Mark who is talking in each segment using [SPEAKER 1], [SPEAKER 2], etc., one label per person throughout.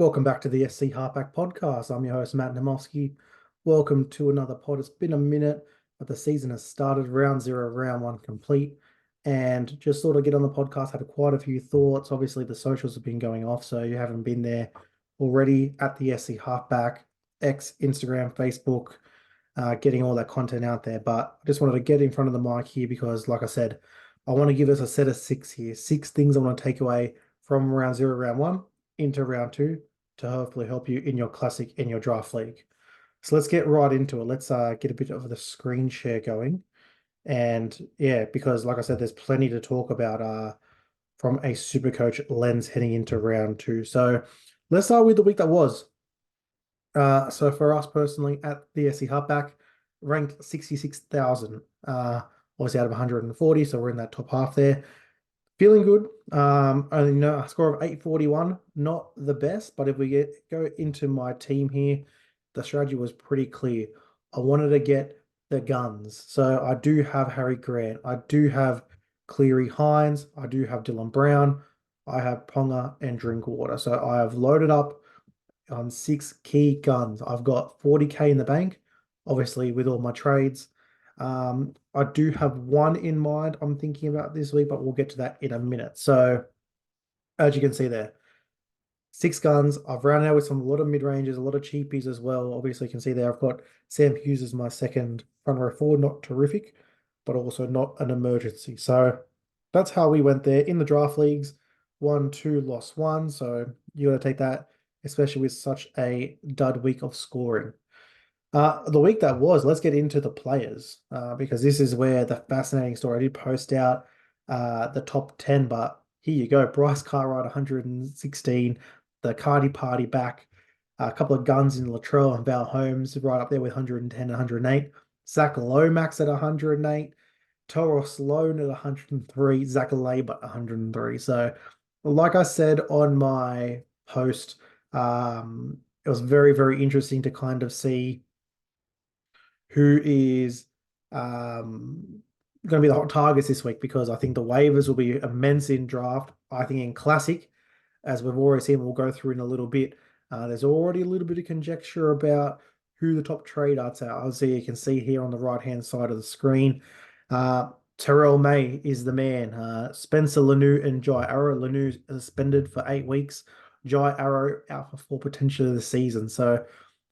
[SPEAKER 1] Welcome back to the SC Halfback podcast. I'm your host, Matt Namofsky. Welcome to another pod. It's been a minute, but the season has started. Round zero, round one complete. And just sort of get on the podcast, had quite a few thoughts. Obviously, the socials have been going off, so you haven't been there already at the SC Halfback, X, Instagram, Facebook, getting all that content out there. But I just wanted to get in front of the mic here because, like I said, I want to give us a set of six here. Six things I want to take away from round zero, round one into round two to hopefully help you in your classic in your draft league. So let's get right into it. Let's get a bit of the screen share going. And yeah, because like I said, there's plenty to talk about from a Supercoach lens heading into round two. So let's start with the week that was. So for us personally at the SC Halfback, ranked 66,000, obviously out of 140, so we're in that top half there. Feeling good. Only a score of 841, not the best, but if we go into my team here, the strategy was pretty clear. I wanted to get the guns. So I do have Harry Grant. I do have Cleary Hines. I do have Dylan Brown. I have Ponga and Drinkwater. So I have loaded up on 6 key guns. I've got 40K in the bank, obviously with all my trades. I do have one in mind I'm thinking about this week, but we'll get to that in a minute. So as you can see there, 6 guns. I've rounded out with a lot of mid-ranges, a lot of cheapies as well. Obviously, you can see there I've got Sam Hughes as my second front row forward, not terrific, but also not an emergency. So that's how we went there in the draft leagues. 1, 2, lost 1. So you got to take that, especially with such a dud week of scoring. The week that was, let's get into the players because this is where the fascinating story. I did post out the top 10, but here you go. Bryce Cartwright, 116. The Cardi Party back. A couple of guns in Latrell and Val Holmes right up there with 110 and 108. Zach Lomax at 108. Toro Sloan at 103. Zach Labe at 103. So, like I said on my post, it was very, very interesting to kind of see who is going to be the hot targets this week because I think the waivers will be immense in draft. I think in classic, as we've already seen, we'll go through in a little bit. There's already a little bit of conjecture about who the top trade outs are. Obviously, you can see here on the right-hand side of the screen. Terrell May is the man. Spencer Lanu and Jai Arrow. Lanu suspended for 8 weeks. Jai Arrow out for 4 potentially of the season. So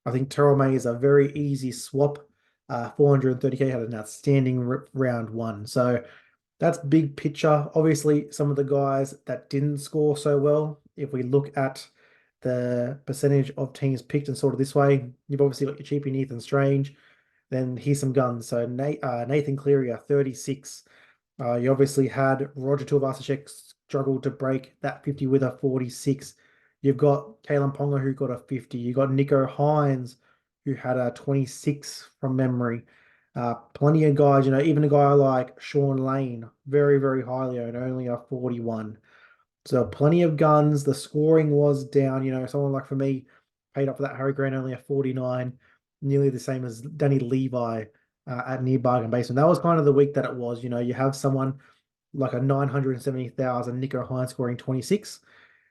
[SPEAKER 1] I think Terrell May is a very easy swap. 430K had an outstanding round one. So that's big picture. Obviously, some of the guys that didn't score so well, if we look at the percentage of teams picked and sorted this way, you've obviously got your cheapie Nathan Strange. Then here's some guns. So Nathan Cleary, 36. You obviously had Roger Tuivasa-Sheck struggle to break that 50 with a 46. You've got Kalen Ponga who got a 50. You got Nico Hines who had a 26 from memory. Plenty of guys, even a guy like Sean Lane, very, very highly owned, only a 41. So plenty of guns. The scoring was down. Someone like for me paid up for that Harry Grant, only a 49, nearly the same as Danny Levi at near bargain basement. That was kind of the week that it was. You have someone like a 970,000 Nico Hines scoring 26,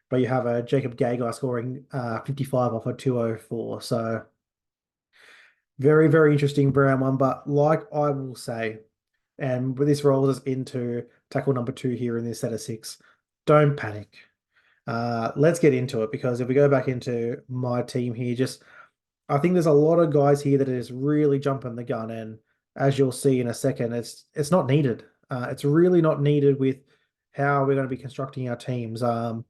[SPEAKER 1] but you have a Jacob Gagai scoring 55 off a 204. So very, very interesting round one. But like I will say, and this rolls us into tackle number 2 here in this set of 6, don't panic. Let's get into it because if we go back into my team here, I think there's a lot of guys here that are just really jumping the gun, and as you'll see in a second, it's not needed. It's really not needed with how we're going to be constructing our teams. I'm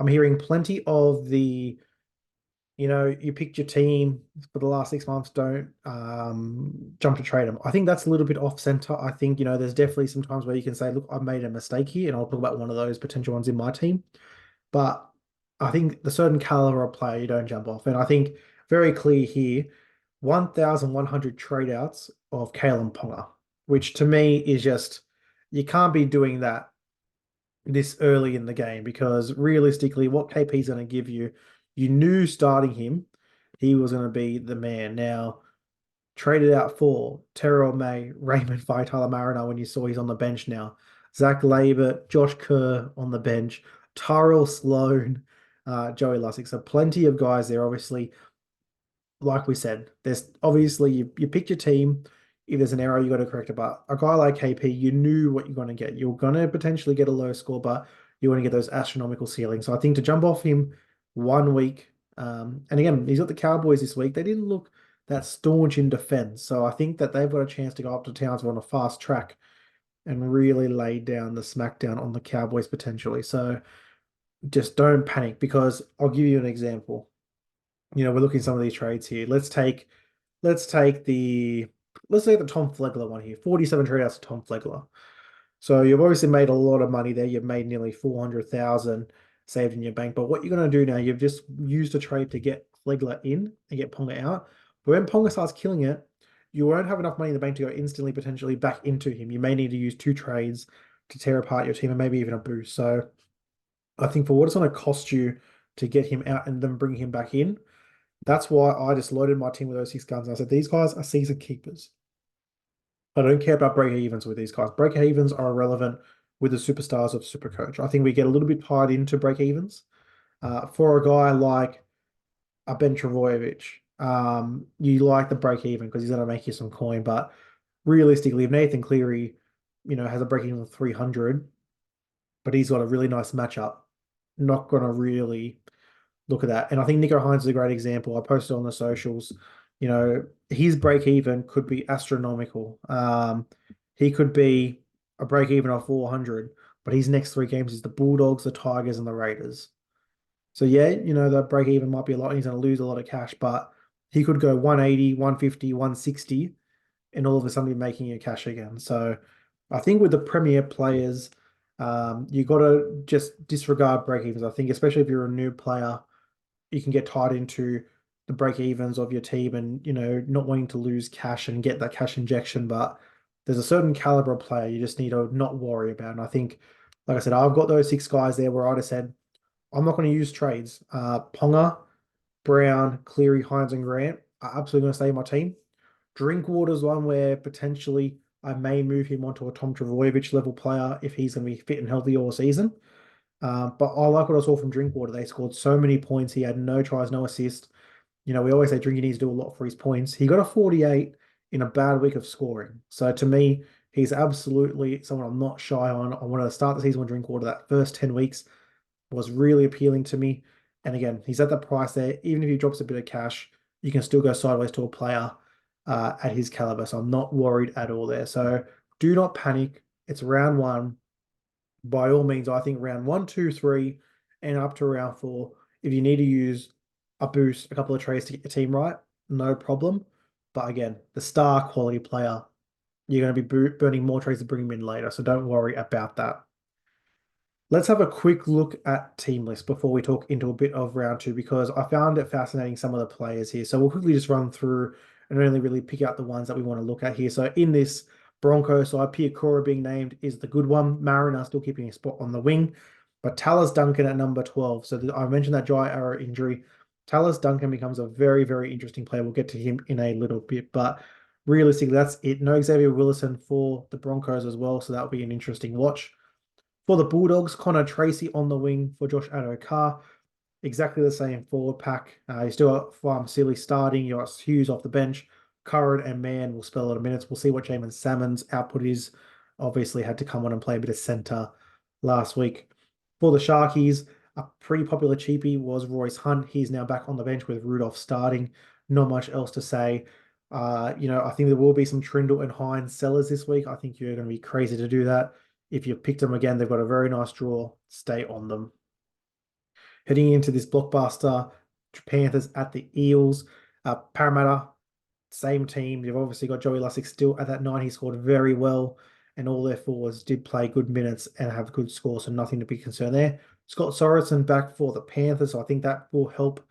[SPEAKER 1] hearing plenty of you picked your team for the last 6 months, don't jump to trade them. I think that's a little bit off center. I think, there's definitely some times where you can say, look, I've made a mistake here, and I'll talk about one of those potential ones in my team. But I think the certain caliber of player, you don't jump off. And I think very clear here, 1,100 trade outs of Kalen Ponga, which to me is just, you can't be doing that this early in the game because realistically, what KP is going to give you, you knew starting him, he was going to be the man. Now, traded out for Terrell May, Raymond Tyler Mariner when you saw he's on the bench now. Zach Labert, Josh Kerr on the bench, Tyrell Sloan, Joey Lussick. So plenty of guys there, obviously. Like we said, there's obviously you pick your team. If there's an error, you got to correct it. But a guy like KP, you knew what you're going to get. You're going to potentially get a low score, but you want to get those astronomical ceilings. So I think to jump off him 1 week, and again, he's got the Cowboys this week. They didn't look that staunch in defense. So I think that they've got a chance to go up to Townsville on a fast track and really lay down the smackdown on the Cowboys potentially. So just don't panic because I'll give you an example. We're looking at some of these trades here. let's take the let's take the Tom Flegler one here. 47 trade outs to Tom Flegler. So you've obviously made a lot of money there. You've made nearly 400,000 saved in your bank. But what you're going to do now, you've just used a trade to get Flegler in and get Ponga out. But when Ponga starts killing it, you won't have enough money in the bank to go instantly potentially back into him. You may need to use two trades to tear apart your team and maybe even a boost. So I think for what it's going to cost you to get him out and then bring him back in, that's why I just loaded my team with those 6 guns. I said, these guys are season keepers. I don't care about break evens with these guys. Break evens are irrelevant with the superstars of Supercoach. I think we get a little bit tied into break evens. For a guy like a Ben Travojevic, you like the break even because he's going to make you some coin. But realistically, if Nathan Cleary, has a break even of 300, but he's got a really nice matchup, not going to really look at that. And I think Nico Hines is a great example. I posted on the socials. His break even could be astronomical. He could be a break even of 400, but his next 3 games is the Bulldogs, the Tigers, and the Raiders. So yeah, the break even might be a lot. He's going to lose a lot of cash, but he could go 180, 150, 160, and all of a sudden be making you cash again. So I think with the premier players, you got to just disregard break evens. I think especially if you're a new player, you can get tied into the break evens of your team and, not wanting to lose cash and get that cash injection. But there's a certain caliber of player you just need to not worry about. And I think, like I said, I've got those 6 guys there where I just said, I'm not going to use trades. Ponga, Brown, Cleary, Hines, and Grant are absolutely going to stay in my team. Drinkwater's one where potentially I may move him onto a Tom Travojevic level player if he's going to be fit and healthy all season. But I like what I saw from Drinkwater. They scored so many points. He had no tries, no assists. We always say Drinky needs to do a lot for his points. He got a 48 in a bad week of scoring. So to me, he's absolutely someone I'm not shy on. I wanted to start the season with Drinkwater. That first 10 weeks was really appealing to me. And again, he's at the price there. Even if he drops a bit of cash, you can still go sideways to a player at his caliber. So I'm not worried at all there. So do not panic. It's round one. By all means, I think round 1, 2, 3, and up to round 4, if you need to use a boost, a couple of trades to get your team right, no problem. But again, the star quality player, you're going to be burning more trades to bring him in later. So don't worry about that. Let's have a quick look at team list before we talk into a bit of round 2 because I found it fascinating some of the players here. So we'll quickly just run through and only really pick out the ones that we want to look at here. So in this Broncos side, Pia Cora being named is the good one. Mariner still keeping a spot on the wing, but Tallis Duncan at number 12. So I mentioned that Jai Arrow injury. Tallis Duncan becomes a very, very interesting player. We'll get to him in a little bit, but realistically, that's it. No Xavier Willison for the Broncos as well, so that'll be an interesting watch. For the Bulldogs, Connor Tracy on the wing for Josh Addo-Carr. Exactly the same forward pack. You still got Farm-Silly starting. You got Hughes off the bench. Curran and Mann will spell a lot of minutes. We'll see what Jamin Salmon's output is. Obviously had to come on and play a bit of centre last week. For the Sharkies, a pretty popular cheapie was Royce Hunt. He's now back on the bench with Rudolph starting. Not much else to say. I think there will be some Trindle and Hines sellers this week. I think you're going to be crazy to do that. If you've picked them again, they've got a very nice draw. Stay on them. Heading into this blockbuster, Panthers at the Eels. Parramatta, same team. You've obviously got Joey Lussick still at that 9. He scored very well, and all their forwards did play good minutes and have good scores, so nothing to be concerned there. Scott Sorensen back for the Panthers, so I think that will help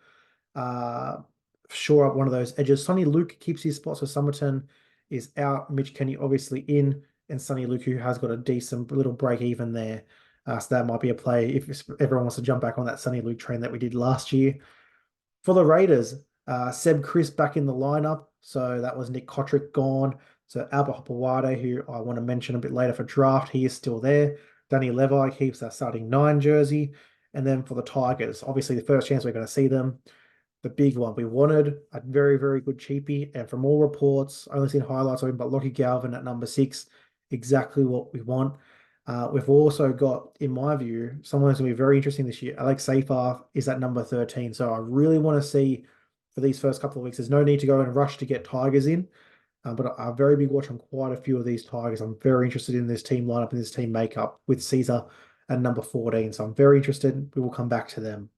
[SPEAKER 1] shore up one of those edges. Sonny Luke keeps his spot, so Summerton is out. Mitch Kenny obviously in, and Sonny Luke, who has got a decent little break even there. So that might be a play if everyone wants to jump back on that Sonny Luke train that we did last year. For the Raiders, Seb Chris back in the lineup. So that was Nick Kotrick gone. So Albert Hopewade, who I want to mention a bit later for draft, he is still there. Danny Levi keeps that starting 9 jersey. And then for the Tigers, obviously the first chance we're going to see them, the big one. We wanted a very, very good cheapie. And from all reports, only seen highlights of him, but Lockie Galvin at number 6, exactly what we want. We've also got, in my view, someone who's going to be very interesting this year. Alex Seyfarth is at number 13. So I really want to see for these first couple of weeks, there's no need to go and rush to get Tigers in. But a very big watch on quite a few of these Tigers. I'm very interested in this team lineup and this team makeup with Caesar at number 14. So I'm very interested. We will come back to them.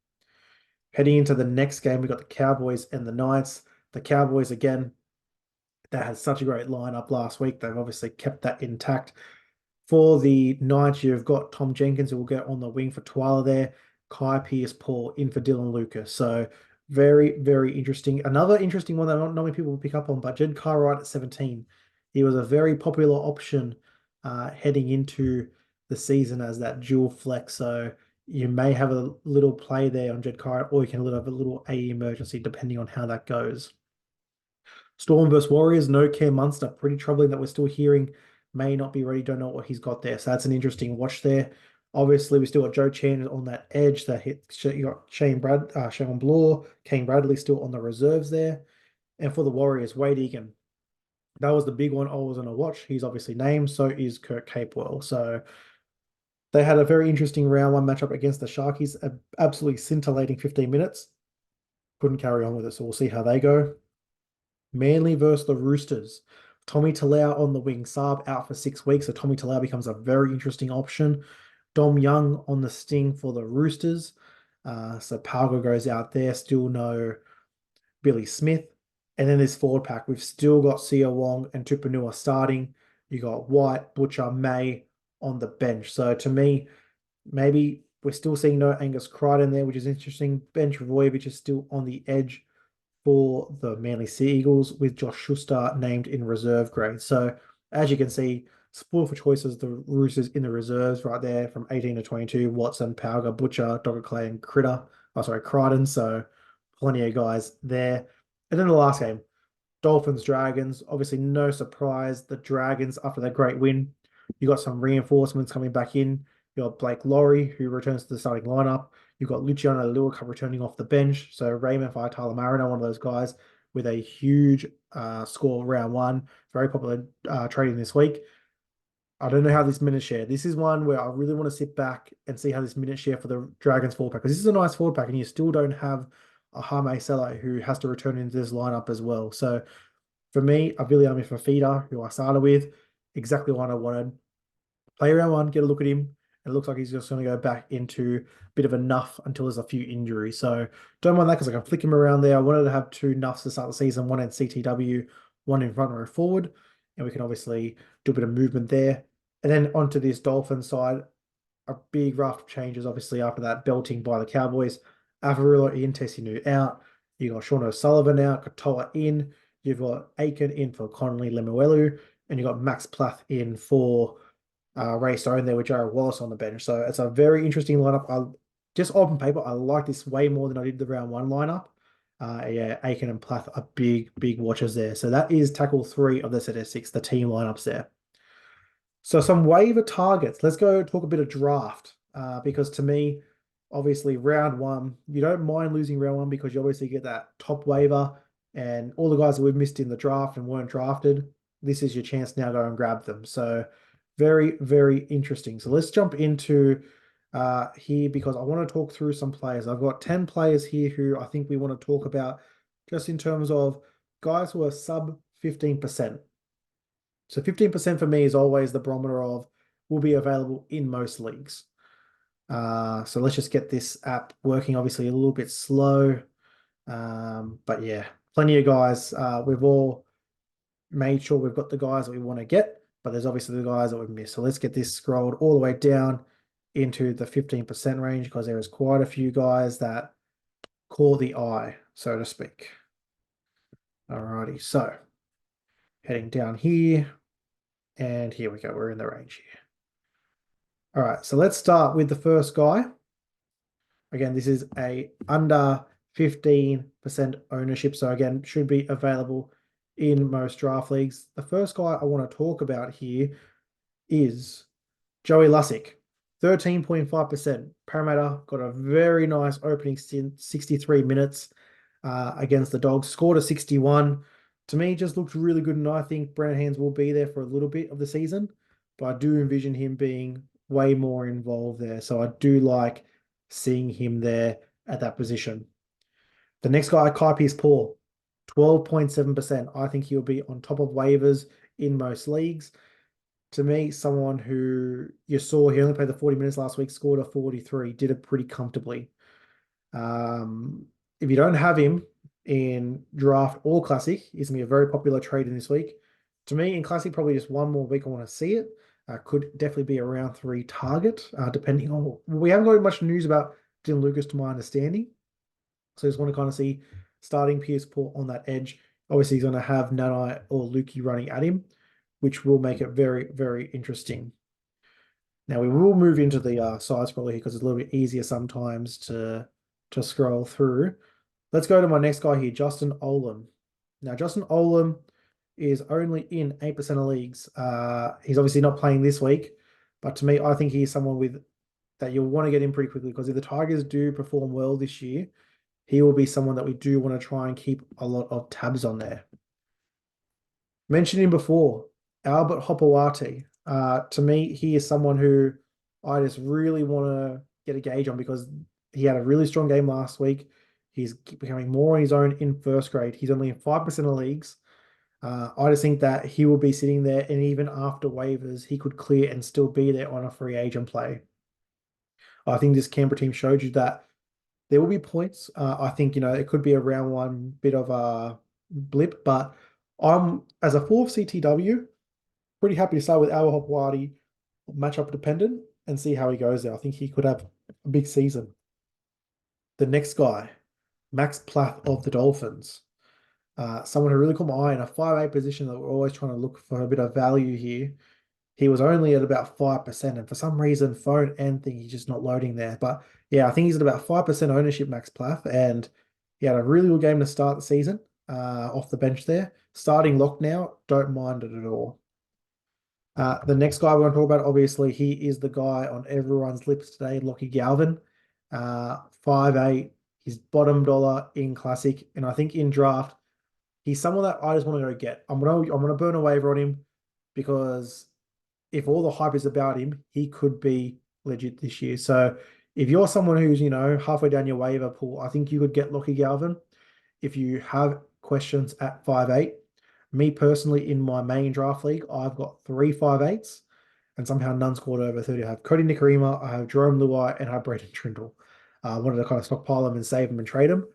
[SPEAKER 1] Heading into the next game, we've got the Cowboys and the Knights. The Cowboys, again, they had such a great lineup last week. They've obviously kept that intact. For the Knights, you've got Tom Jenkins, who will get on the wing for Twyla there. Kai Pearce-Paul in for Dylan Lucas. So very, very interesting. Another interesting one that not many people will pick up on, but Jed Cartwright at 17. He was a very popular option heading into the season as that dual flex. So you may have a little play there on Jed Cartwright, or you can have a little AE emergency depending on how that goes. Storm versus Warriors, no Cam Munster. Pretty troubling that we're still hearing may not be ready. Don't know what he's got there. So that's an interesting watch there. Obviously, we still got Joe Chan on that edge that hit. You got Shane Blaw, Kane Bradley still on the reserves there. And for the Warriors, Wade Egan. That was the big one I was going to watch. He's obviously named. So is Kurt Capewell. So they had a very interesting round one matchup against the Sharkies. Absolutely scintillating 15 minutes. Couldn't carry on with it. So we'll see how they go. Manly versus the Roosters. Tommy Talau on the wing, Saab out for 6 weeks, so Tommy Talau becomes a very interesting option. Dom Young on the sting for the Roosters. So Palgo goes out there, still no Billy Smith. And then this forward pack, we've still got Sia Wong and Tupanua starting. You got White, Butcher, May on the bench. So to me, maybe we're still seeing no Angus Crichton there, which is interesting. Ben Travojevic is still on the edge for the Manly Sea Eagles, with Josh Schuster named in reserve grade. So as you can see, spoiled for choices, the Roosters in the reserves right there from 18 to 22, Watson, Pauga, Butcher, Dogger Clay, and Crichton. So plenty of guys there. And then the last game, Dolphins, Dragons. Obviously, no surprise. The Dragons, after that great win, you got some reinforcements coming back in. You got Blake Laurie, who returns to the starting lineup. You've got Luciano Luacup returning off the bench. So Raymond Faitala Mariner, one of those guys with a huge score round one. Very popular trading this week. I don't know how this minute share. This is one where I really want to sit back and see how this minute share for the Dragons forward pack. Because this is a nice forward pack and you still don't have a Hame Sele who has to return into this lineup as well. So for me, a Viliami Fafita, who I started with, exactly what I wanted. Play round one, get a look at him. It looks like he's just going to go back into a bit of a nuff until there's a few injuries. So don't mind that because I can flick him around there. I wanted to have 2 nuffs to start the season, one in CTW, one in front row forward. And we can obviously do a bit of movement there. And then onto this Dolphin side, a big raft of changes, obviously, after that belting by the Cowboys. Avarillo in, Tessinu out. You got Sean O'Sullivan out, Katoa in. You've got Aiken in for Connolly Lemuelu. And you've got Max Plath in for Ray Stone there with Jared Wallace on the bench. So it's a very interesting lineup. Just on paper, I like this way more than I did the round one lineup. Yeah, Aiken and Plath are big, big watches there. So that is tackle 3 of the set of 6, the team lineups there. So some waiver targets. Let's go talk a bit of draft because to me, obviously round one, you don't mind losing round one because you obviously get that top waiver and all the guys that we've missed in the draft and weren't drafted. This is your chance now to go and grab them. So very, very interesting. So let's jump into here because I want to talk through some players. I've got 10 players here who I think we want to talk about just in terms of guys who are sub 15%. So 15% for me is always the barometer of will be available in most leagues. So let's just get this app working. Obviously a little bit slow. But yeah, plenty of guys. We've all made sure we've got the guys that we want to get, but there's obviously the guys that we've missed. So let's get this scrolled all the way down into the 15% range because there is quite a few guys that caught the eye, so to speak. Alrighty, so heading down here, and here we go. We're in the range here. All right, so let's start with the first guy. Again, this is a under 15% ownership, so again, should be available in most draft leagues. The first guy I want to talk about here is Joey Lussick. 13.5%. Parramatta got a very nice opening stint, 63 minutes against the Dogs, scored a 61. To me, just looked really good, and I think Brown Hands will be there for a little bit of the season, but I do envision him being way more involved there. So I do like seeing him there at that position. The next guy, Kai Pearce-Paul, 12.7%. I think he'll be on top of waivers in most leagues. To me, someone who you saw, he only played the 40 minutes last week, scored a 43, did it pretty comfortably. If you don't have him in draft or classic, he's going to be a very popular trade in this week. To me, in classic, probably just one more week I want to see it. Could definitely be a round 3 target, depending on. We haven't got much news about Dylan Lucas, to my understanding. So I just want to kind of see starting Pearce-Paul on that edge. Obviously, he's going to have Nanai or Lukey running at him, which will make it very, very interesting. Now, we will move into the sides probably because it's a little bit easier sometimes to scroll through. Let's go to my next guy here, Justin Olam. Now, Justin Olam is only in 8% of leagues. He's obviously not playing this week, but to me, I think he's someone that you'll want to get in pretty quickly because if the Tigers do perform well this year, he will be someone that we do want to try and keep a lot of tabs on there. Mentioned him before, Albert Hopewati. To me, he is someone who I just really want to get a gauge on because he had a really strong game last week. He's becoming more on his own in first grade. He's only in 5% of leagues. I just think that he will be sitting there, and even after waivers, he could clear and still be there on a free agent play. I think this Canberra team showed you that there will be points. I think, it could be a round 1 bit of a blip, but I'm, as a 4th CTW, pretty happy to start with Albert Hopewadi, matchup dependent, and see how he goes there. I think he could have a big season. The next guy, Max Plath of the Dolphins. Someone who really caught my eye in a 5'8" position that we're always trying to look for a bit of value here. He was only at about 5%, and for some reason, phone and thing, he's just not loading there. But yeah, I think he's at about 5% ownership, Max Plath, and he had a really good game to start the season off the bench there. Starting lock now, don't mind it at all. The next guy we're going to talk about, obviously, he is the guy on everyone's lips today, Lockie Galvin. 5'8", he's bottom dollar in Classic, and I think in draft, he's someone that I just want to go get. I'm gonna burn a waiver on him because if all the hype is about him, he could be legit this year. So if you're someone who's, halfway down your waiver pool, I think you could get Lockie Galvin. If you have questions at 5'8", me personally, in my main draft league, I've got 3 5'8s, and somehow none scored over 30. I have Cody Nikarima, I have Jerome Luai, and I have Braden Trindle. I wanted to kind of stockpile them and save them and trade them.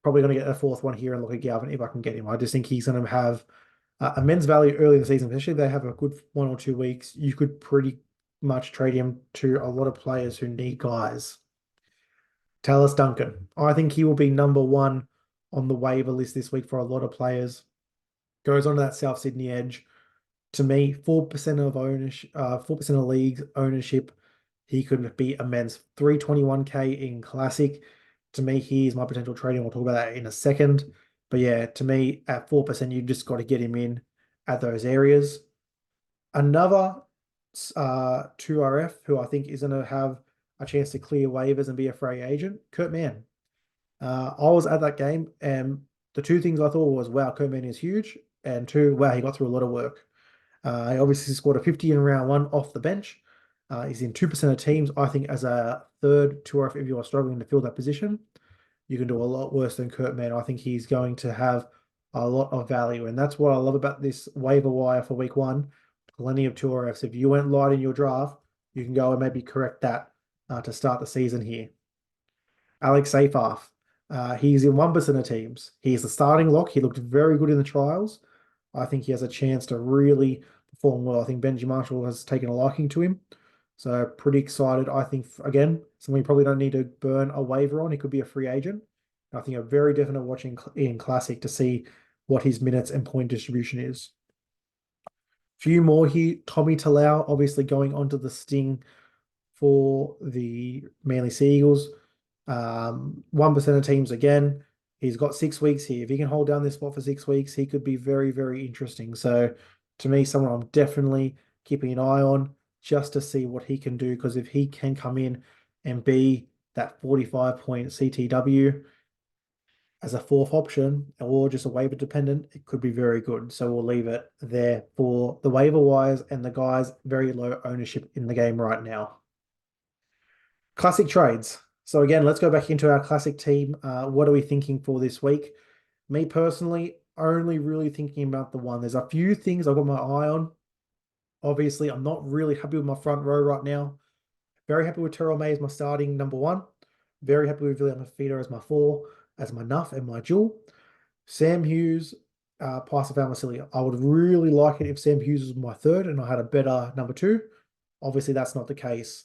[SPEAKER 1] Probably going to get a 4th one here and look at Galvin if I can get him. I just think he's going to have immense value early in the season, especially if they have a good 1 or 2 weeks. You could pretty much trade him to a lot of players who need guys. Tallis Duncan. I think he will be number 1 on the waiver list this week for a lot of players. Goes onto that South Sydney edge. To me, 4% of ownership, 4% of league ownership, he could be immense. 321K in Classic. To me, he's my potential trading. We'll talk about that in a second. But yeah, to me, at 4%, you just got to get him in at those areas. Another 2RF who I think is going to have a chance to clear waivers and be a free agent, Kurt Mann. I was at that game, and the 2 things I thought was, wow, Kurt Mann is huge, and 2, wow, he got through a lot of work. He obviously scored a 50 in round 1 off the bench. He's in 2% of teams. I think as a 3rd 2RF, if you are struggling to fill that position, you can do a lot worse than Kurt Mann. I think he's going to have a lot of value, and that's what I love about this waiver wire for week 1. Plenty of 2RFs. If you went light in your draft, you can go and maybe correct that to start the season here. Alex Seyfarth. He's in 1% of teams. He's the starting lock. He looked very good in the trials. I think he has a chance to really perform well. I think Benji Marshall has taken a liking to him. So pretty excited. I think, again, something we probably don't need to burn a waiver on. He could be a free agent. I think a very definite watching in Classic to see what his minutes and point distribution is. Few more here. Tommy Talau, obviously going onto the Sting for the Manly Sea Eagles. 1% of teams again. He's got 6 weeks here. If he can hold down this spot for 6 weeks, he could be very, very interesting. So to me, someone I'm definitely keeping an eye on. just to see what he can do. Because if he can come in and be that 45-point CTW as a fourth option or just a waiver dependent, it could be very good. So we'll leave it there for the waiver wires and the guys very low ownership in the game right now. Classic trades. So again, let's go back into our classic team. What are we thinking for this week? Me personally, only really thinking about the one. There's a few things I've got my eye on. Obviously, I'm not really happy with my front row right now. Very happy with Terrell May as my starting number one. Very happy with William Fifita as my four, as my nuff and my jewel. Sam Hughes, Paisafal Masilia. I would really like it if Sam Hughes was my third and I had a better number two. Obviously, that's not the case.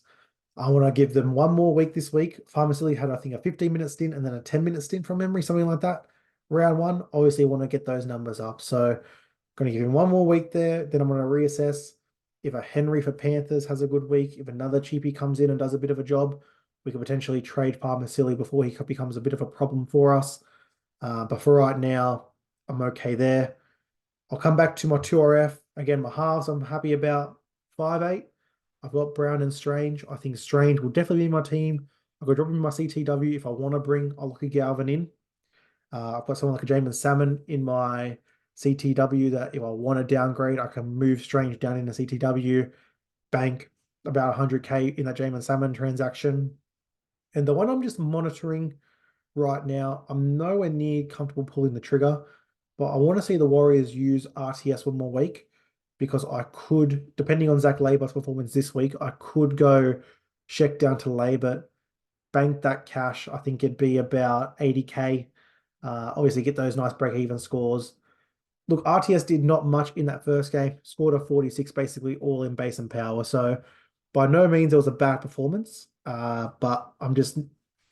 [SPEAKER 1] I want to give them one more week this week. Farmasili had, I think, a 15-minute stint and then a 10-minute stint from memory, something like that. Round one, obviously, I want to get those numbers up. So, going to give him one more week there. Then I'm going to reassess. If a Henry for Panthers has a good week, if another cheapie comes in and does a bit of a job, we could potentially trade Farmasili before he becomes a bit of a problem for us. But for right now, I'm okay there. I'll come back to my 2RF. Again, my halves, I'm happy about 5'8". I've got Brown and Strange. I think Strange will definitely be my team. I've got to drop him in my CTW if I want to bring a Lockie Galvin in. I've got someone like a Jamin Salmon in my CTW that if I want to downgrade, I can move Strange down in the CTW, bank about 100K in that Jamin Salmon transaction. And the one I'm just monitoring right now, I'm nowhere near comfortable pulling the trigger, but I want to see the Warriors use RTS one more week because I could, depending on Zach Labor's performance this week, I could go check down to Labor, bank that cash. I think it'd be about 80K. Obviously, get those nice break-even scores. Look, RTS did not much in that first game, scored a 46 basically all in base and power. So by no means it was a bad performance, but I'm just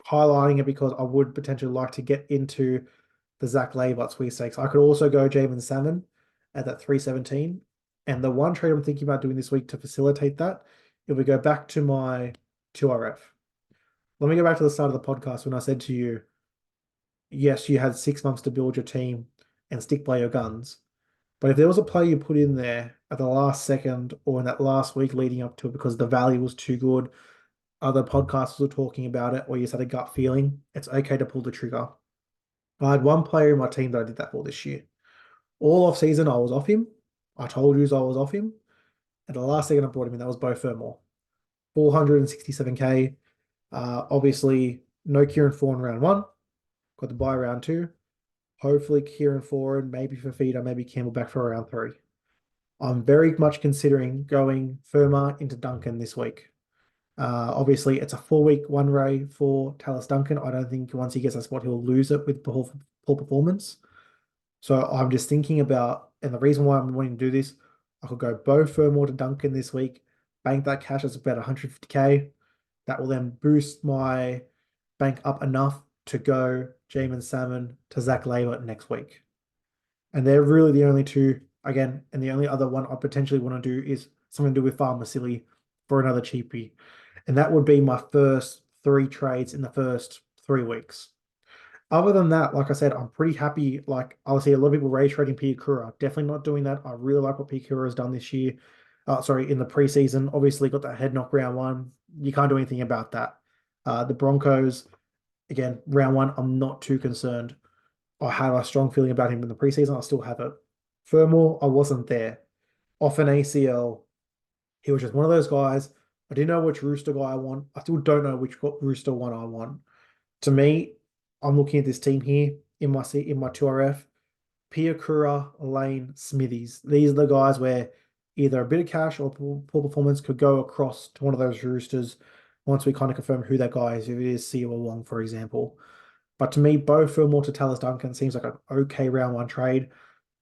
[SPEAKER 1] highlighting it because I would potentially like to get into the Zach Laybutt sweepstakes. I could also go Jamin Salmon at that 317. And the one trade I'm thinking about doing this week to facilitate that, if we go back to my 2RF. Let me go back to the start of the podcast when I said to you, yes, you had 6 months to build your team and stick by your guns. But if there was a player you put in there at the last second or in that last week leading up to it because the value was too good, other podcasters were talking about it, or you just had a gut feeling, it's okay to pull the trigger. I had one player in my team that I did that for this year. All off season, I was off him. I told you I was off him. At the last second, I brought him in. That was Bo Fermor. 467K. Obviously, no Kieran Foran in round one. Got the buy round two. Hopefully, Kieran Foran, maybe Fafita, maybe Campbell back for round three. I'm very much considering going Firma into Duncan this week. Obviously, it's a 4-week one ray for Tallis Duncan. I don't think once he gets that spot, he'll lose it with poor performance. So I'm just thinking about, and the reason why I'm wanting to do this, I could go Bo Fermor to Duncan this week, bank that cash as about 150K. That will then boost my bank up enough to go Jamin Salmon to Zach Laver next week. And they're really the only two, again, and the only other one I potentially want to do is something to do with Farmasili for another cheapie. And that would be my first 3 trades in the first 3 weeks. Other than that, like I said, I'm pretty happy. Like, I'll see a lot of people rage trading Piakura. Definitely not doing that. I really like what Piakura has done this year. In the preseason. Obviously, got that head knock round one. You can't do anything about that. The Broncos, again, round one, I'm not too concerned. I had a strong feeling about him in the preseason. I still have it. Fermor, I wasn't there. Off an ACL, he was just one of those guys. I didn't know which Rooster guy I want. I still don't know which Rooster one I want. To me, I'm looking at this team here in my 2RF. Piakura, Lane, Smithies. These are the guys where either a bit of cash or poor performance could go across to one of those Roosters once we kind of confirm who that guy is, if it is Siwa Wong, for example. But to me, Bo Fermor to Tallis Duncan seems like an okay round one trade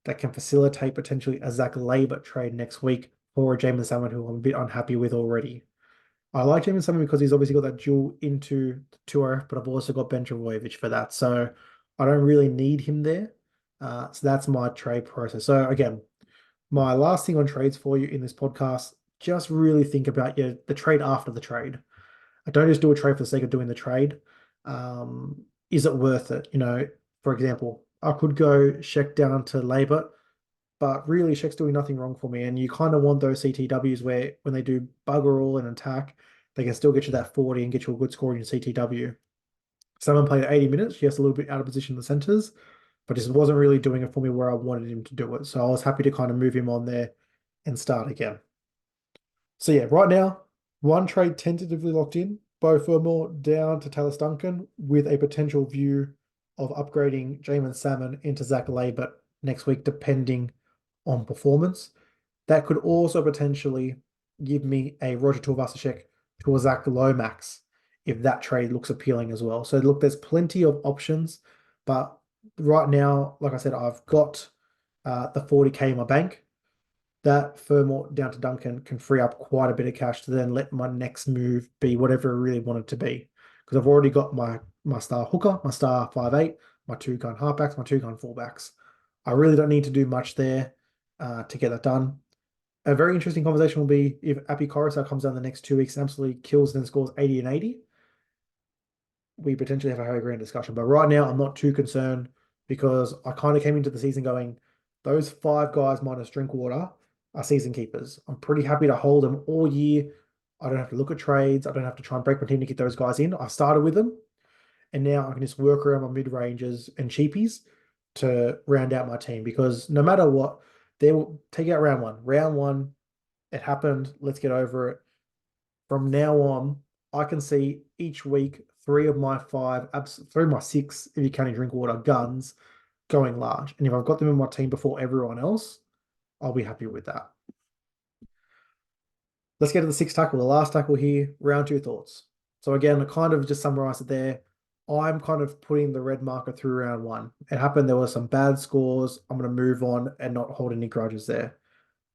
[SPEAKER 1] that can facilitate potentially a Zach Labour trade next week for a Jamin Salmon who I'm a bit unhappy with already. I like Jamin Salmon because he's obviously got that duel into 2RF, but I've also got Ben Travojevic for that. So I don't really need him there. So that's my trade process. So again, my last thing on trades for you in this podcast, just really think about the trade after the trade. I don't just do a trade for the sake of doing the trade. Is it worth it? For example, I could go check down to Labour, but really Sheck's doing nothing wrong for me. And you kind of want those CTWs where when they do bugger all and attack, they can still get you that 40 and get you a good score in your CTW. Someone played 80 minutes, yes, a little bit out of position in the centres, but just wasn't really doing it for me where I wanted him to do it. So I was happy to kind of move him on there and start again. So yeah, right now, one trade tentatively locked in. Bo Fermor down to Taylor Duncan with a potential view of upgrading Jamin Salmon into Zach Laybert next week, depending on performance. That could also potentially give me a Roger Tuivasa-Sheck to a Zach Lomax if that trade looks appealing as well. So look, there's plenty of options, but right now, like I said, I've got the 40K in my bank. That Fermor down to Duncan can free up quite a bit of cash to then let my next move be whatever I really want it to be. Because I've already got my star hooker, my star 5'8", my two gun halfbacks, my two gun fullbacks. I really don't need to do much there to get that done. A very interesting conversation will be if Api Coruscant comes down the next 2 weeks and absolutely kills and scores 80 and 80. We potentially have a Harry Grant discussion. But right now, I'm not too concerned because I kind of came into the season going, those 5 guys minus Drinkwater are season keepers. I'm pretty happy to hold them all year. I don't have to look at trades. I don't have to try and break my team to get those guys in. I started with them, and now I can just work around my mid-ranges and cheapies to round out my team because no matter what, they will take out round one. Round one, it happened. Let's get over it. From now on, I can see each week 3 of my 6, if you count Drinkwater, guns going large. And if I've got them in my team before everyone else, I'll be happy with that. Let's get to the 6th tackle, the last tackle here, round 2 thoughts. So again, I kind of just summarized it there. I'm kind of putting the red marker through round 1. It happened, there were some bad scores. I'm going to move on and not hold any grudges there.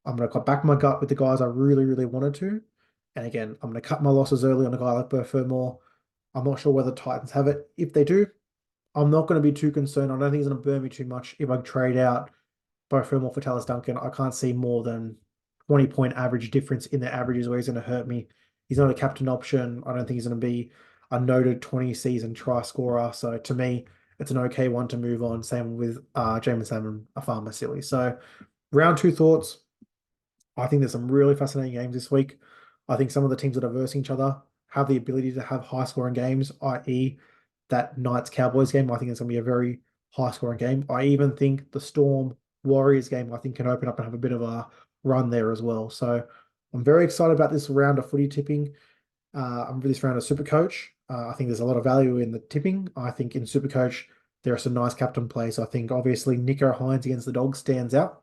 [SPEAKER 1] I'm going to cut back my gut with the guys I really, really wanted to. And again, I'm going to cut my losses early on a guy like Burford. I'm not sure whether Titans have it. If they do, I'm not going to be too concerned. I don't think it's going to burn me too much if I trade out Burford for Talis Duncan. I can't see more than 20-point average difference in the averages where he's going to hurt me. He's not a captain option. I don't think he's going to be a noted 20-season try scorer. So to me, it's an okay one to move on. Same with Jamin Salmon, a farmer silly. So round 2 thoughts. I think there's some really fascinating games this week. I think some of the teams that are versing each other have the ability to have high scoring games, i.e., that Knights Cowboys game. I think it's going to be a very high scoring game. I even think the Storm Warriors game, I think, can open up and have a bit of a run there as well. So I'm very excited about this round of footy tipping. I'm for this round of Supercoach. I think there's a lot of value in the tipping. I think in Supercoach, there are some nice captain plays. I think obviously Nico Hines against the Dogs stands out.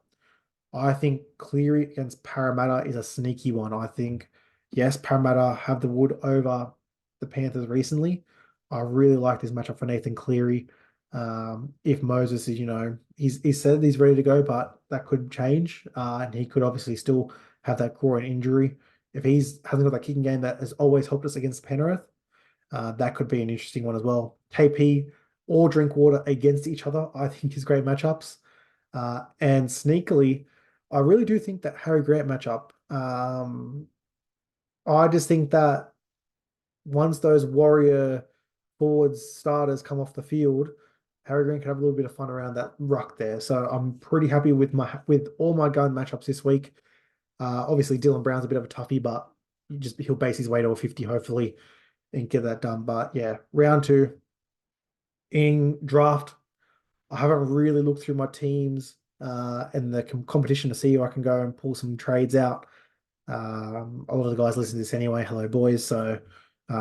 [SPEAKER 1] I think Cleary against Parramatta is a sneaky one. I think, yes, Parramatta have the wood over the Panthers recently. I really like this matchup for Nathan Cleary. If Moses is, he said he's ready to go, but that could change. And he could obviously still have that groin injury. If he's hasn't got that kicking game that has always helped us against Penrith, that could be an interesting one as well. KP or Drinkwater against each other, I think is great matchups. And sneakily, I really do think that Harry Grant matchup. I just think that once those Warrior forwards starters come off the field, Harry Grant can have a little bit of fun around that ruck there. So I'm pretty happy with all my gun matchups this week. Obviously, Dylan Brown's a bit of a toughie, but he'll base his way to a 50 hopefully and get that done. But yeah, round 2 in draft. I haven't really looked through my teams and the competition to see if I can go and pull some trades out. A lot of the guys listen to this anyway. Hello, boys. So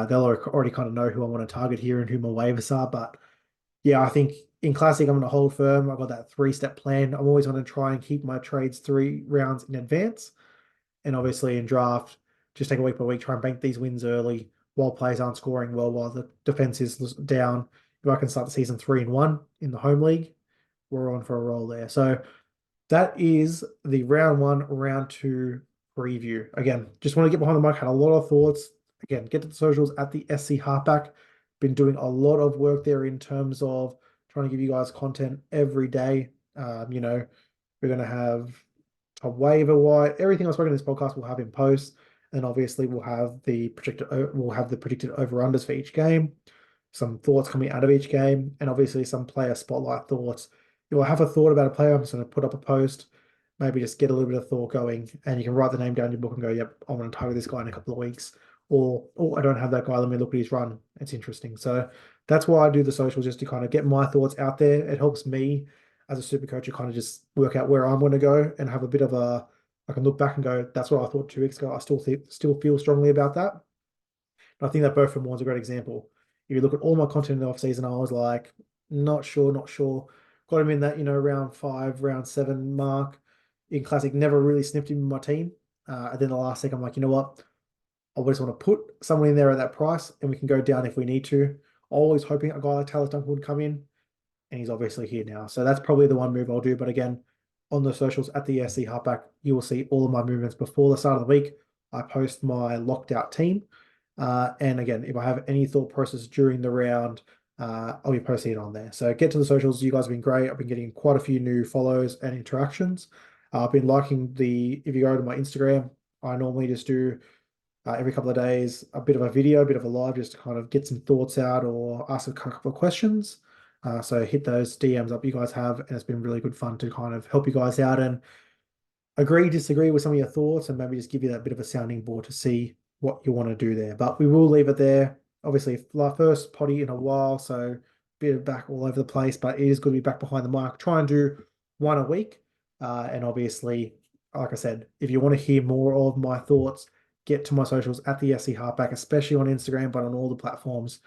[SPEAKER 1] they'll already kind of know who I want to target here and who my waivers are. But yeah, I think in Classic, I'm going to hold firm. I've got that 3-step plan. I'm always going to try and keep my trades 3 rounds in advance. And obviously in draft, just take a week by week, try and bank these wins early while players aren't scoring well, while the defense is down. If I can start the season 3-1 in the home league, we're on for a roll there. So that is the round 1, round 2 preview. Again, just want to get behind the mic, had a lot of thoughts. Again, get to the socials at the SC Halfback. Been doing a lot of work there in terms of trying to give you guys content every day. We're going to have a waiver wire. Everything I've spoken in this podcast we'll have in post. And obviously we'll have the predicted over-unders for each game, some thoughts coming out of each game, and obviously some player spotlight thoughts. If I have a thought about a player, I'm just going to put up a post. maybe just get a little bit of thought going, and you can write the name down in your book and go, yep, I want to target this guy in a couple of weeks. Or, oh, I don't have that guy. Let me look at his run. It's interesting. So that's why I do the socials, just to kind of get my thoughts out there. It helps me as a super coach to kind of just work out where I'm going to go and have a bit of a, I can look back and go, that's what I thought 2 weeks ago. I still feel strongly about that. And I think that Both from Warren's a great example. If you look at all my content in the off season, I was like, not sure, not sure. Got him in that, round 5, round 7 mark in Classic. Never really sniffed him in my team. And then the last second, I'm like, you know what? I just want to put someone in there at that price, and we can go down if we need to. Always hoping a guy like Taylor Duncan would come in, and he's obviously here now. So that's probably the one move I'll do. But again, on the socials at the SC Halfback, you will see all of my movements before the start of the week. I post my locked out team. And again, if I have any thought process during the round, I'll be posting it on there. So get to the socials. You guys have been great. I've been getting quite a few new follows and interactions. I've been liking if you go to my Instagram, I normally just do every couple of days a bit of a video, a bit of a live, just to kind of get some thoughts out or ask a couple of questions. So hit those DMs up you guys have, and it's been really good fun to kind of help you guys out and agree, disagree with some of your thoughts, and maybe just give you that bit of a sounding board to see what you want to do there. But we will leave it there. Obviously, our first potty in a while, so bit of back all over the place, but it is good to be back behind the mic. Try and do one a week. And obviously, like I said, if you want to hear more of my thoughts, get to my socials at the SC Halfback, especially on Instagram, but on all the platforms.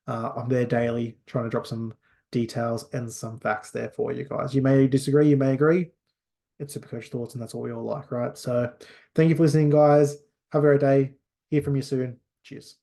[SPEAKER 1] I'm there daily trying to drop some details and some facts there for you guys. You may disagree, you may agree. It's Supercoach thoughts, and that's what we all like, right? So thank you for listening, guys. Have a great day. Hear from you soon. Cheers.